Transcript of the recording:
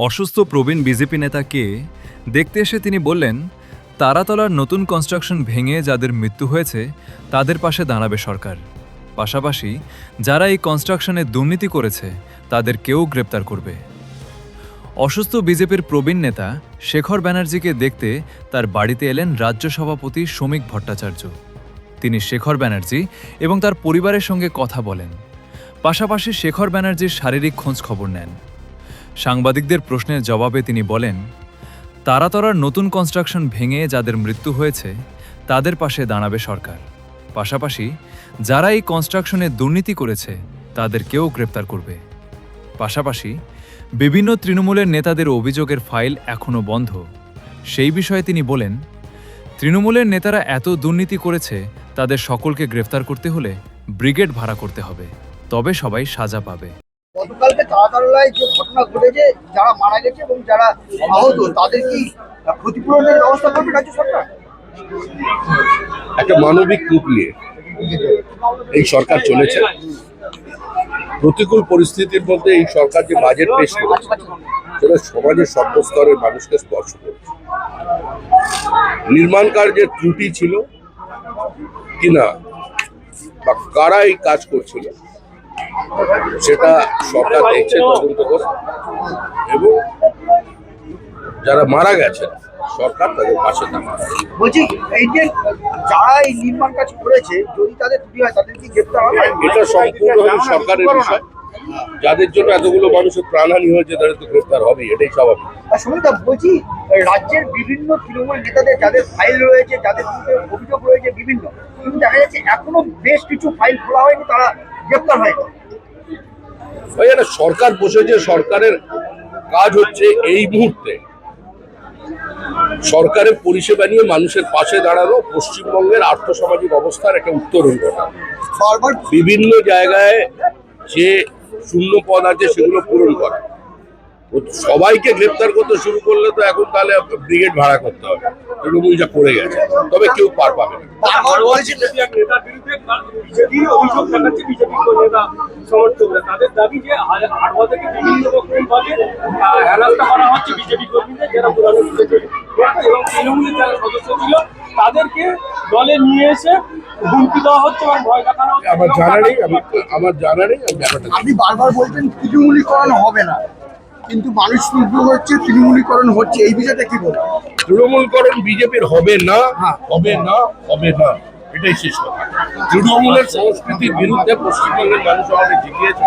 অসুস্থ প্রবীণ বিজেপি নেতাকে দেখতে এসে তিনি বললেন, তারাতলার নতুন কনস্ট্রাকশন ভেঙে যাদের মৃত্যু হয়েছে তাদের পাশে দাঁড়াবে সরকার। পাশাপাশি যারা এই কনস্ট্রাকশনে দুর্নীতি করেছে তাদের কেউ গ্রেপ্তার করবে। অসুস্থ বিজেপির প্রবীণ নেতা শেখর ব্যানার্জিকে দেখতে তার বাড়িতে এলেন রাজ্য সভাপতি শ্রমিক ভট্টাচার্য। তিনি শেখর ব্যানার্জি এবং তার পরিবারের সঙ্গে কথা বলেন, পাশাপাশি শেখর ব্যানার্জির শারীরিক খোঁজ খবর নেন। সাংবাদিকদের প্রশ্নের জবাবে তিনি বলেন, তারাতলার নতুন কনস্ট্রাকশন ভেঙে যাদের মৃত্যু হয়েছে তাদের পাশে দাঁড়াবে সরকার। পাশাপাশি যারা এই কনস্ট্রাকশনে দুর্নীতি করেছে তাদেরকেও গ্রেপ্তার করবে। পাশাপাশি বিভিন্ন তৃণমূলের নেতাদের অভিযোগের ফাইল এখনও বন্ধ। সেই বিষয়ে তিনি বলেন, তৃণমূলের নেতারা এত দুর্নীতি করেছে তাদের সকলকে গ্রেফতার করতে হলে ব্রিগেড ভাড়া করতে হবে, তবে সবাই সাজা পাবে। গতকালকে তারাতলায় যে ঘটনা ঘটেছে, যারা মারা গেছে এবং যারা আহত তাদের কি ক্ষতিপূরণের ব্যবস্থা করবে রাজ্য সরকার? একটা মানবিক রূপ নিয়ে এই সরকার চলেছে। প্রতিকূল পরিস্থিতির মধ্যে এই সরকার যে বাজেট পেশ করেছে সেটা সমাজের সর্বস্তরের মানুষকে স্পর্শ করেছে। নির্মাণ কার্যের ত্রুটি ছিল কিনা বা কারা এই কাজ করছিল সেটা সরকার দেখছে, তদন্ত করে, এবং যারা মারা গেছেন সরকার তাদের পাশে দাঁড়াবে। বলছি, এই যে যারা এই নির্মাণ কাজ করেছে যদি তাদের ত্রুটি হয় তাদের কি গ্রেপ্তার হবে? এটা সম্পূর্ণ সরকারের বিষয়। যাদের জন্য এতগুলো মানুষের প্রাণহানি হয়েছে তাদের তো গ্রেফতার হবে, এটাই স্বাভাবিক। সুমিতা, বলছি রাজ্যের বিভিন্ন তৃণমূল নেতাদের যাদের ফাইল রয়েছে, যাদের বিরুদ্ধে অভিযোগ রয়েছে বিভিন্ন, কিন্তু দেখা যাচ্ছে এখনো বেশ কিছু ফাইল খোলা হয়নি, তারা গ্রেপ্তার হয়নি। একটা সরকার বসেছে, সরকারের কাজ হচ্ছে এই মুহূর্তে সরকারের পরিষেবা নিয়ে মানুষের পাশে দাঁড়ানো, পশ্চিমবঙ্গের আর্থসামাজিক অবস্থার একটা উত্তরণ ঘটা। বিভিন্ন জায়গায় যে শূন্য পদ আছে সেগুলো পূরণ করা। সবাইকে গ্রেপ্তার করতে শুরু করলে তো এখন তাহলে ব্রিগেড ভাড়া করতে হবে। তৃণমূল যা করে গেছে, তবে কেউ পার পাবে না। তাদের দাবি যে হাড়োয়া থেকে বিভিন্ন রকমভাবে হেনস্থা করা হচ্ছে বিজেপি কর্মীদের, যারা পুরানো এবং তৃণমূলের যারা সদস্য ছিল তাদেরকে দলে নিয়ে এসে হুমকি দেওয়া হচ্ছে এবং ভয় দেখানো হচ্ছে। আমার জানা নেই ব্যাপারটা। আপনি বারবার বলছেন তৃণমূলীকরণ হবে না, কিন্তু মানুষ মৃত্যু হচ্ছে, তৃণমূলীকরণ হচ্ছে, এই বিষয়টা কি বলবো? তৃণমূলকরণ বিজেপির হবে না, হবে না, হবে না, এটাই শেষ কথা। তৃণমূলের সংস্কৃতির বিরুদ্ধে পশ্চিমবঙ্গের মানুষ আমাদের জিতিয়েছে।